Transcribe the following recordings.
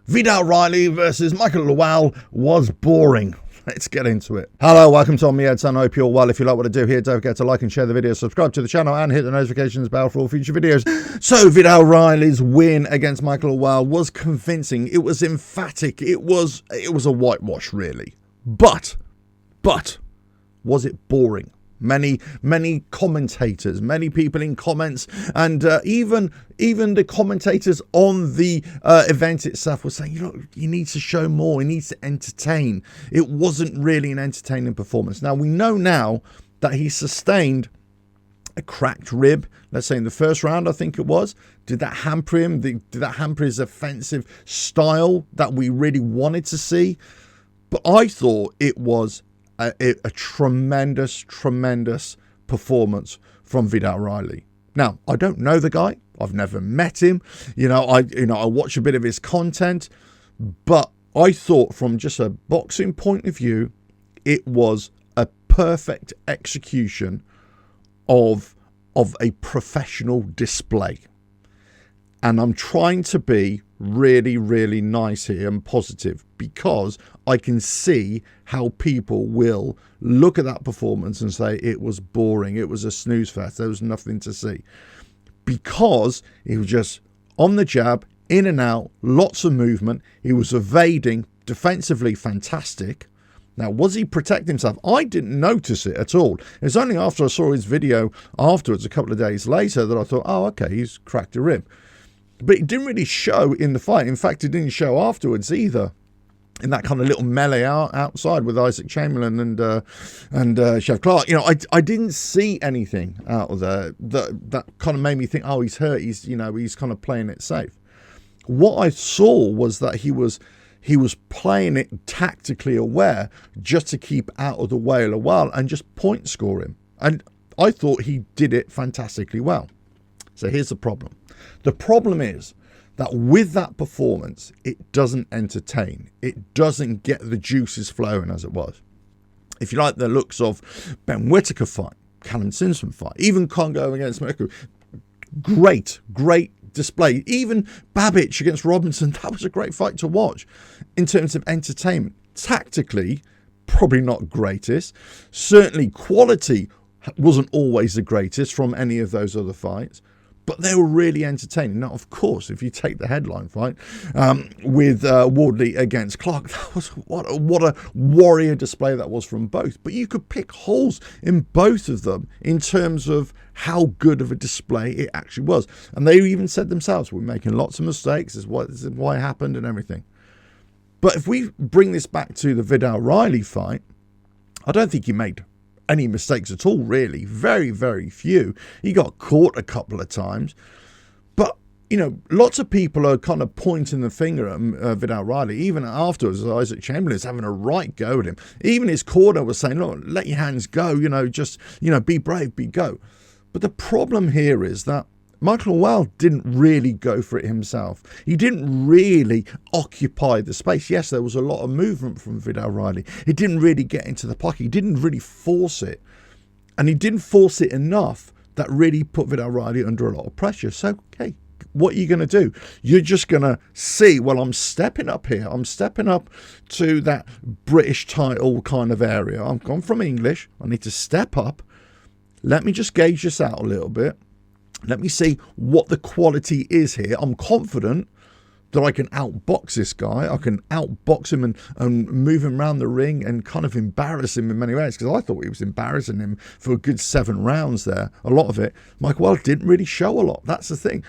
Viddal Riley versus Mikael Lawal was boring. Let's get into it. Hello, welcome to On Me Head Son. I hope you're well. If you like what I do here, don't forget to like and share the video, subscribe to the channel, and hit the notifications bell for all future videos. So, Viddal Riley's win against Mikael Lawal was convincing. It was emphatic. It was a whitewash, really. But was it boring? Many commentators, many people in comments, and even the commentators on the event itself were saying, you need to show more. He needs to entertain. It wasn't really an entertaining performance. Now, we know now that he sustained a cracked rib, let's say in the first round, I think it was. Did that hamper him? Did that hamper his offensive style that we really wanted to see? But I thought it was a tremendous performance from Viddal Riley. Now, I don't know the guy. I've never met him. I watch a bit of his content, but I thought from just a boxing point of view, it was a perfect execution of a professional display. And I'm trying to be really nice here and positive, because I can see how people will look at that performance and say it was boring, it was a snooze fest, there was nothing to see, because he was just on the jab, in and out, lots of movement. He was evading, defensively fantastic. Now, was he protecting himself? I didn't notice it at all. It's only after I saw his video afterwards, a couple of days later, that I thought, oh, okay, he's cracked a rib. But it didn't really show in the fight. In fact, it didn't show afterwards either, in that kind of little melee outside with Isaac Chamberlain and Chef Clark. I didn't see anything out of there that kind of made me think, oh, he's hurt. He's kind of playing it safe. What I saw was that he was playing it tactically aware, just to keep out of the way of Lawal and just point score him. And I thought he did it fantastically well. So here's the problem. The problem is that with that performance, it doesn't entertain. It doesn't get the juices flowing as it was. If you like the looks of Ben Whittaker fight, Callum Simpson fight, even Congo against Mikael, great display. Even Babbage against Robinson, that was a great fight to watch in terms of entertainment. Tactically, probably not greatest. Certainly quality wasn't always the greatest from any of those other fights, but they were really entertaining. Now, of course, if you take the headline fight with Wardley against Clark, that was what a warrior display that was from both. But you could pick holes in both of them in terms of how good of a display it actually was. And they even said themselves, we're making lots of mistakes. This is why it happened and everything. But if we bring this back to the Viddal Riley fight, I don't think he made any mistakes at all, really. Very few. He got caught a couple of times, but lots of people are kind of pointing the finger at Viddal Riley. Even afterwards, Isaac Chamberlain's having a right go at him. Even his corner was saying, look, let your hands go, just be brave, go. But the problem here is that Mikael Lawal didn't really go for it himself. He didn't really occupy the space. Yes, there was a lot of movement from Viddal Riley. He didn't really get into the pocket. He didn't really force it. And he didn't force it enough that really put Viddal Riley under a lot of pressure. So, okay, what are you going to do? You're just going to see, well, I'm stepping up here. I'm stepping up to that British title kind of area. I'm gone from English. I need to step up. Let me just gauge this out a little bit. Let me see what the quality is here. I'm confident that I can outbox this guy. I can outbox him and move him around the ring and kind of embarrass him in many ways, because I thought he was embarrassing him for a good 7 rounds there. A lot of it. Mikael Lawal didn't really show a lot. That's the thing.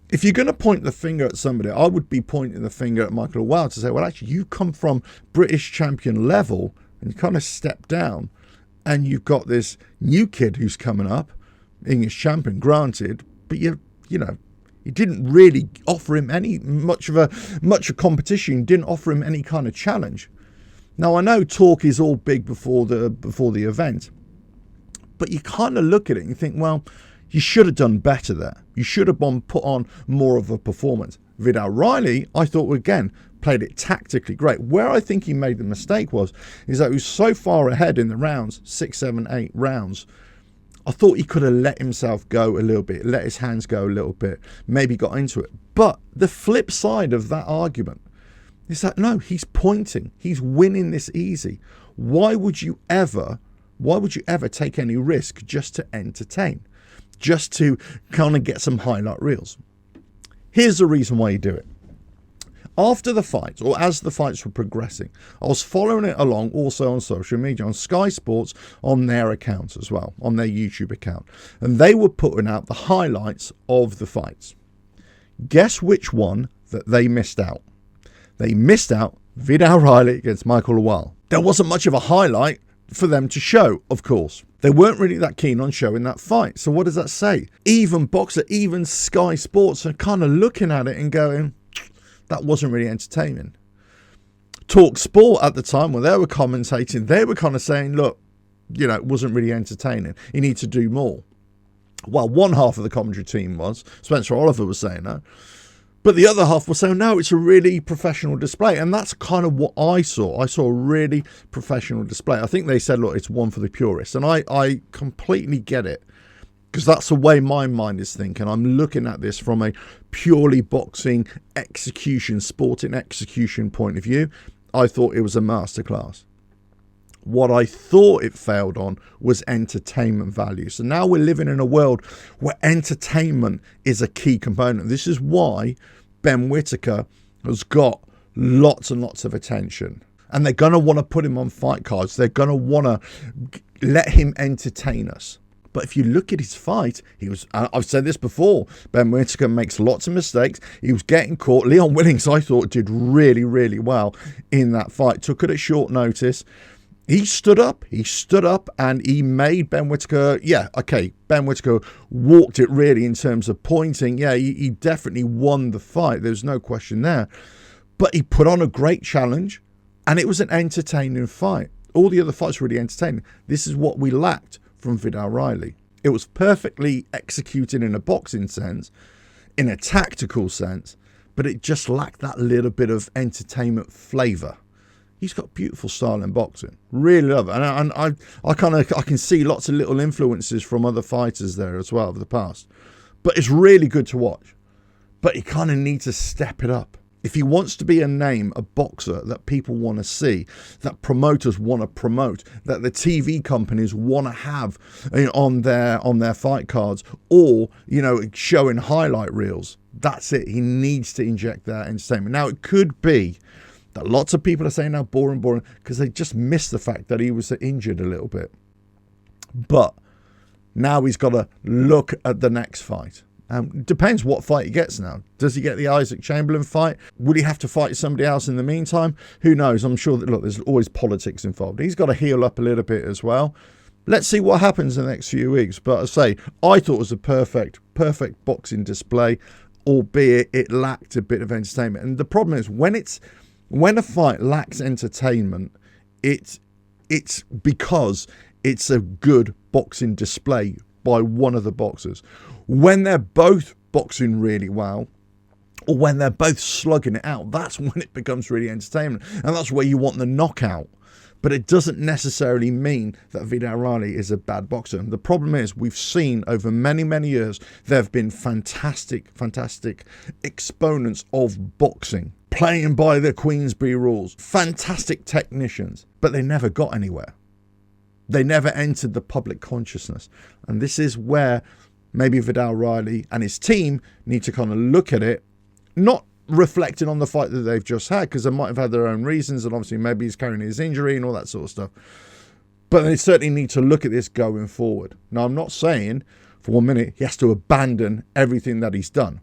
If you're going to point the finger at somebody, I would be pointing the finger at Mikael Lawal to say, well, actually, you come from British champion level and you kind of step down, and you've got this new kid who's coming up, English champion, granted, but you didn't really offer him much of competition. You didn't offer him any kind of challenge. Now, I know talk is all big before the event, but you kind of look at it and you think, well, you should have done better there. You should have put on more of a performance. Viddal Riley, I thought, again, played it tactically great. Where I think he made the mistake is that he was so far ahead in the rounds, 6, 7, 8 rounds. I thought he could have let himself go a little bit, let his hands go a little bit, maybe got into it. But the flip side of that argument, It's like, no, he's pointing. He's winning this easy. Why would you ever take any risk just to entertain? Just to kind of get some highlight reels? Here's the reason why you do it. After the fights, or as the fights were progressing, I was following it along also on social media, on Sky Sports, on their accounts as well, on their YouTube account. And they were putting out the highlights of the fights. Guess which one that they missed out? They missed out Viddal Riley against Mikael Lawal. There wasn't much of a highlight for them to show, of course. They weren't really that keen on showing that fight. So what does that say? Even Boxer, even Sky Sports are kind of looking at it and going, that wasn't really entertaining. Talk Sport at the time, when they were commentating, they were kind of saying, look, you know, it wasn't really entertaining. You need to do more. Well, one half of the commentary team was, Spencer Oliver was saying that. But the other half was saying, no, it's a really professional display. And that's kind of what I saw. I saw a really professional display. I think they said, look, it's one for the purists. And I completely get it. Because that's the way my mind is thinking. I'm looking at this from a purely boxing execution, sporting execution point of view. I thought it was a masterclass. What I thought it failed on was entertainment value. So now we're living in a world where entertainment is a key component. This is why Ben Whittaker has got lots and lots of attention. And they're going to want to put him on fight cards. They're going to want to let him entertain us. But if you look at his fight, I've said this before, Ben Whittaker makes lots of mistakes. He was getting caught. Leon Willings, I thought, did really, really well in that fight. Took it at short notice. He stood up and he made Ben Whittaker, Ben Whittaker walked it really in terms of pointing. Yeah, he definitely won the fight. There's no question there. But he put on a great challenge and it was an entertaining fight. All the other fights were really entertaining. This is what we lacked from Viddal Riley. It was perfectly executed in a boxing sense, in a tactical sense, but it just lacked that little bit of entertainment flavour. He's got beautiful style in boxing. Really love it. And I can see lots of little influences from other fighters there as well of the past. But it's really good to watch. But he kind of needs to step it up. If he wants to be a name, a boxer that people want to see, that promoters want to promote, that the TV companies want to have on their fight cards, or, you know, showing highlight reels, that's it. He needs to inject that entertainment. Now, it could be that lots of people are saying now boring, because they just missed the fact that he was injured a little bit. But now he's got to look at the next fight. Depends what fight he gets now. Does he get the Isaac Chamberlain fight? Would he have to fight somebody else in the meantime? Who knows? I'm sure that, look, there's always politics involved. He's got to heal up a little bit as well. Let's see what happens in the next few weeks. But I say, I thought it was a perfect boxing display, albeit it lacked a bit of entertainment. And the problem is when a fight lacks entertainment, it's because it's a good boxing display by one of the boxers. When they're both boxing really well, or when they're both slugging it out, that's when it becomes really entertainment. And that's where you want the knockout. But it doesn't necessarily mean that Viddal Riley is a bad boxer. And the problem is, we've seen over many, many years, there have been fantastic exponents of boxing, playing by the Queensberry rules, fantastic technicians, but they never got anywhere. They never entered the public consciousness. And this is where maybe Viddal Riley and his team need to kind of look at it, not reflecting on the fight that they've just had, because they might have had their own reasons, and obviously maybe he's carrying his injury and all that sort of stuff. But they certainly need to look at this going forward. Now, I'm not saying for 1 minute he has to abandon everything that he's done,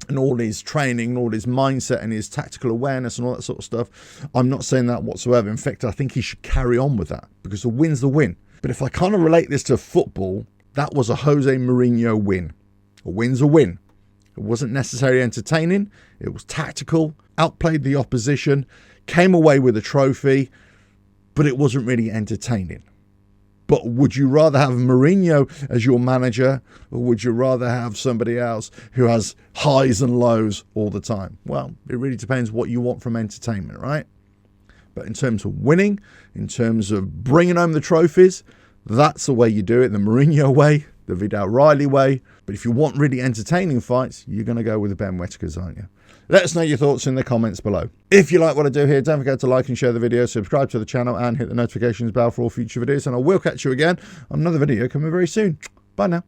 and all his training and all his mindset and his tactical awareness and all that sort of stuff. I'm not saying that whatsoever. In fact, I think he should carry on with that, because the win's the win. But if I kind of relate this to football, that was a Jose Mourinho win. A win's a win. It wasn't necessarily entertaining. It was tactical, outplayed the opposition, came away with a trophy, but it wasn't really entertaining. But would you rather have Mourinho as your manager, or would you rather have somebody else who has highs and lows all the time? Well, it really depends what you want from entertainment, right? But in terms of winning, in terms of bringing home the trophies, that's the way you do it, the Mourinho way. the Viddal Riley way. But if you want really entertaining fights, you're going to go with the Ben Whitakers, aren't you? Let us know your thoughts in the comments below. If you like what I do here, don't forget to like and share the video, subscribe to the channel, and hit the notifications bell for all future videos. And I will catch you again on another video coming very soon. Bye now.